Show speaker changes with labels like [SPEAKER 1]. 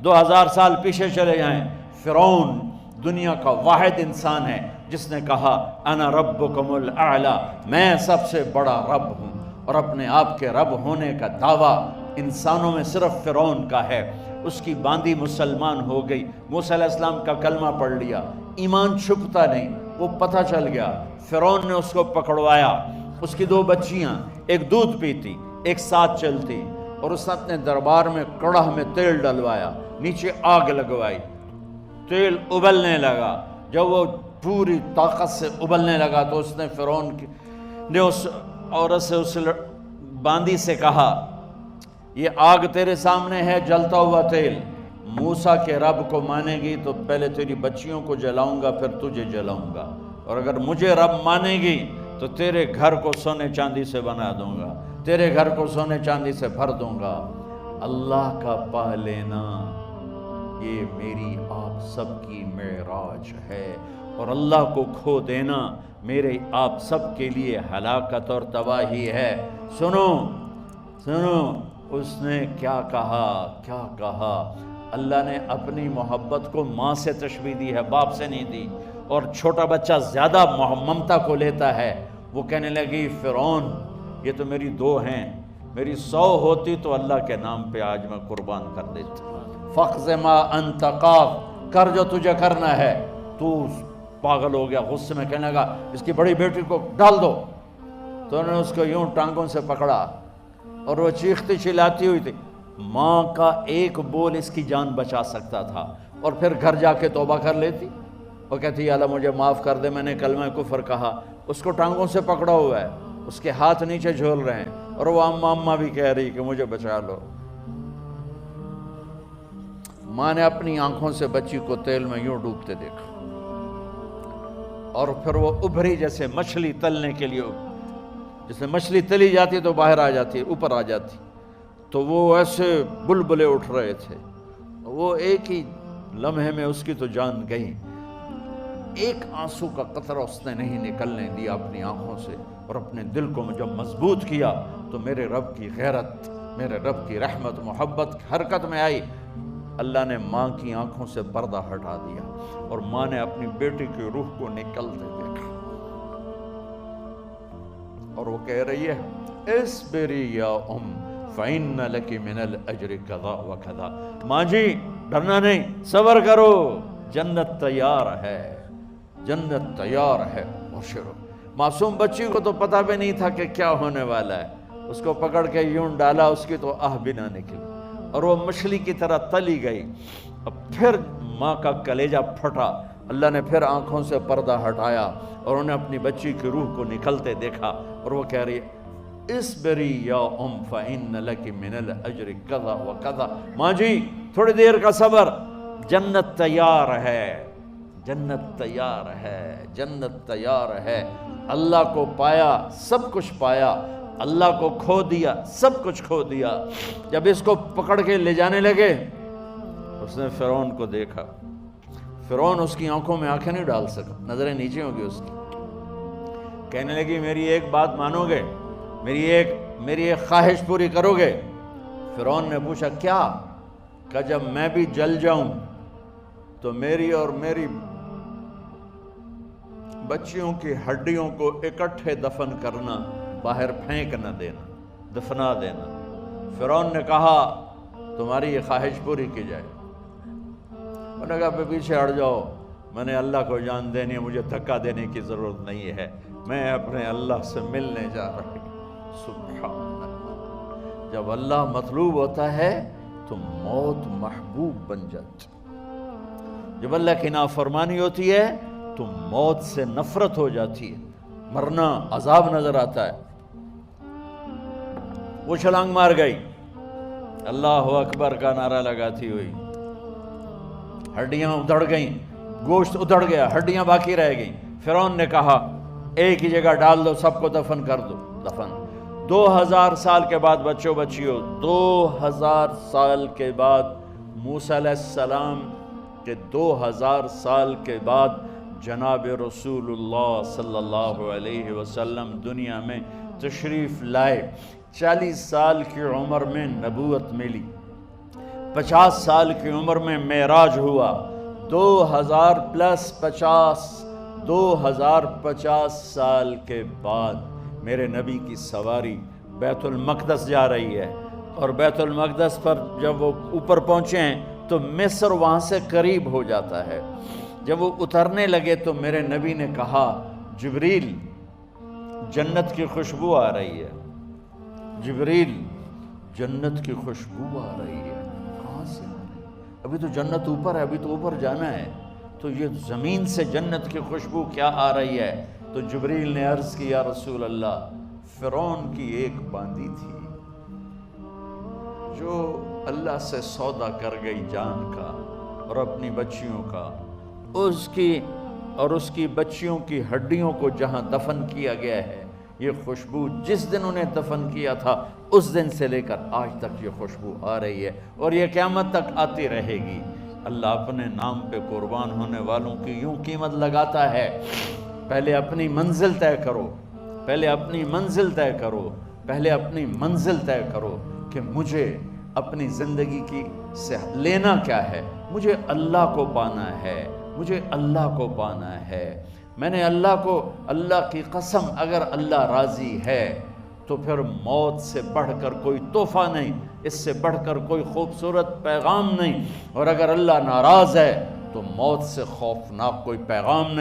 [SPEAKER 1] 2000 سال پیچھے چلے جائیں، فرعون دنیا کا واحد انسان ہے جس نے کہا انا ربکم الاعلی، میں سب سے بڑا رب ہوں، اور اپنے آپ کے رب ہونے کا دعویٰ انسانوں میں صرف فرعون کا ہے۔ اس کی باندی مسلمان ہو گئی، موسیٰ علیہ السلام کا کلمہ پڑھ لیا، ایمان چھپتا نہیں، وہ پتہ چل گیا، فرعون نے اس کو پکڑوایا۔ اس کی 2 بچیاں، ایک دودھ پیتی ایک ساتھ چلتی، اور اس نے اپنے دربار میں کڑاہ میں تیل ڈلوایا، نیچے آگ لگوائی، تیل ابلنے لگا۔ جب وہ پوری طاقت سے ابلنے لگا تو اس نے فرعون نے اس عورت سے، اس باندی سے کہا یہ آگ تیرے سامنے ہے، جلتا ہوا تیل، موسیٰ کے رب کو مانے گی تو پہلے تیری بچیوں کو جلاؤں گا پھر تجھے جلاؤں گا، اور اگر مجھے رب مانے گی تو تیرے گھر کو سونے چاندی سے بنا دوں گا، تیرے گھر کو سونے چاندی سے بھر دوں گا۔ اللہ کا پا لینا یہ میری آپ سب کی معراج ہے، اور اللہ کو کھو دینا میرے آپ سب کے لیے ہلاکت اور تباہی ہے۔ سنو سنو اس نے کیا کہا۔ اللہ نے اپنی محبت کو ماں سے تشبیہ دی ہے، باپ سے نہیں دی، اور چھوٹا بچہ زیادہ ممتا کو لیتا ہے۔ وہ کہنے لگی فرعون یہ تو میری 2 ہیں، میری 100 ہوتی تو اللہ کے نام پہ آج میں قربان کر دیتی۔ فَقْضِ مَا أَنْتَ قَاضٍ، کر جو تجھے کرنا ہے۔ تو پاگل ہو گیا، غصے میں کہنے لگا اس کی بڑی بیٹی کو ڈال دو۔ تو انہوں نے اس کو یوں ٹانگوں سے پکڑا، اور وہ چیختی چلاتی ہوئی تھی۔ ماں کا ایک بول اس کی جان بچا سکتا تھا، اور پھر گھر جا کے توبہ کر لیتی، وہ کہتی اللہ مجھے معاف کر دے، میں نے کلمہ کفر کہا۔ اس کو ٹانگوں سے پکڑا ہوا ہے، اس کے ہاتھ نیچے جھول رہے ہیں، اور وہ اماں بھی کہہ رہی کہ مجھے بچا لو۔ ماں نے اپنی آنکھوں سے بچی کو تیل میں یوں ڈوبتے دیکھا، اور پھر وہ ابھری جیسے مچھلی تلنے کے لیے، جیسے مچھلی تلی جاتی تو باہر آ جاتی، اوپر آ جاتی، تو وہ ایسے بلبلے اٹھ رہے تھے۔ وہ ایک ہی لمحے میں اس کی تو جان گئی، ایک آنسو کا قطرہ اس نے نہیں نکلنے دیا اپنی آنکھوں سے، اور اپنے دل کو جب مضبوط کیا تو میرے رب کی غیرت، میرے رب کی رحمت محبت حرکت میں آئی۔ اللہ نے ماں کی آنکھوں سے پردہ ہٹا دیا، اور ماں نے اپنی بیٹی کی روح کو نکلتے دیکھا، اور وہ کہہ رہی ہے اصبری یا ام فإن لک من الأجر کذا وکذا، ماں جی ڈرنا نہیں، صبر کرو، جنت تیار ہے، جنت تیار ہے، بشرو۔ معصوم بچی کو تو پتہ بھی نہیں تھا کہ کیا ہونے والا ہے، اس کو پکڑ کے یوں ڈالا، اس کی تو آہ بھی نہ نکلی، اور وہ مچھلی کی طرح تلی گئی۔ اب پھر ماں کا کلیجہ پھٹا، اللہ نے پھر آنکھوں سے پردہ ہٹایا، اور انہیں اپنی بچی کی روح کو نکلتے دیکھا، اور وہ کہہ رہی اصبری یا ام فإن لک من الأجر کذا وکذا، ماں جی تھوڑی دیر کا صبر، جنت تیار ہے، جنت تیار ہے، جنت تیار ہے۔ اللہ کو پایا سب کچھ پایا، اللہ کو کھو دیا سب کچھ کھو دیا۔ جب اس کو پکڑ کے لے جانے لگے، اس نے فرعون کو دیکھا، فرعون اس کی آنکھوں میں آنکھیں نہیں ڈال سکا، نظریں نیچے ہوں گی اس کی۔ کہنے لگی میری ایک بات مانو گے، میری ایک خواہش پوری کرو گے؟ فرعون نے پوچھا کیا؟ کہ جب میں بھی جل جاؤں تو میری اور میری بچیوں کی ہڈیوں کو اکٹھے دفن کرنا، باہر پھینک نہ دینا، دفنا دینا۔ فرعون نے کہا تمہاری یہ خواہش پوری کی جائے۔ انہوں نے کہا پیچھے ہٹ جاؤ، میں نے اللہ کو جان دینی ہے، مجھے دھکا دینے کی ضرورت نہیں ہے، میں اپنے اللہ سے ملنے جا رہا ہوں۔ سبحان اللہ، جب اللہ مطلوب ہوتا ہے تو موت محبوب بن جاتی، جب اللہ کی نافرمانی ہوتی ہے تو موت سے نفرت ہو جاتی ہے، مرنا عذاب نظر آتا ہے۔ وہ چھلانگ مار گئی، اللہ اکبر کا نعرہ لگاتی ہوئی، ہڈیاں ادھڑ گئیں، گوشت ادھڑ گیا، ہڈیاں باقی رہ گئیں۔ فرعون نے کہا ایک ہی جگہ ڈال دو، سب کو دفن کر دو۔ دفن 2000 سال کے بعد، بچوں بچیوں 2000 سال کے بعد، موسیٰ علیہ السلام کے 2000 سال کے بعد جناب رسول اللہ صلی اللہ علیہ وسلم دنیا میں تشریف لائے۔ 40 سال کی عمر میں نبوت ملی، 50 سال کی عمر میں معراج ہوا، 2050 سال کے بعد میرے نبی کی سواری بیت المقدس جا رہی ہے، اور بیت المقدس پر جب وہ اوپر پہنچے ہیں تو مصر وہاں سے قریب ہو جاتا ہے۔ جب وہ اترنے لگے تو میرے نبی نے کہا جبریل جنت کی خوشبو آ رہی ہے، جبریل جنت کی خوشبو آ رہی ہے، کہاں سے آ رہی ہے؟ ابھی تو جنت اوپر ہے، ابھی تو اوپر جانا ہے، تو یہ زمین سے جنت کی خوشبو کیا آ رہی ہے؟ تو جبریل نے عرض کی یا رسول اللہ، فرعون کی ایک باندی تھی جو اللہ سے سودا کر گئی جان کا اور اپنی بچیوں کا، اس کی بچیوں کی ہڈیوں کو جہاں دفن کیا گیا ہے، یہ خوشبو جس دن انہیں دفن کیا تھا اس دن سے لے کر آج تک یہ خوشبو آ رہی ہے، اور یہ قیامت تک آتی رہے گی۔ اللہ اپنے نام پہ قربان ہونے والوں کی یوں قیمت لگاتا ہے، پہلے اپنی منزل طے کرو، پہلے اپنی منزل طے کرو، پہلے اپنی منزل طے کرو کہ مجھے اپنی زندگی کی سے لینا کیا ہے، مجھے اللہ کو پانا ہے، مجھے اللہ کو پانا ہے۔ میں نے اللہ کی قسم، اگر اللہ راضی ہے تو پھر موت سے بڑھ کر کوئی تحفہ نہیں، اس سے بڑھ کر کوئی خوبصورت پیغام نہیں، اور اگر اللہ ناراض ہے تو موت سے خوفناک کوئی پیغام نہیں۔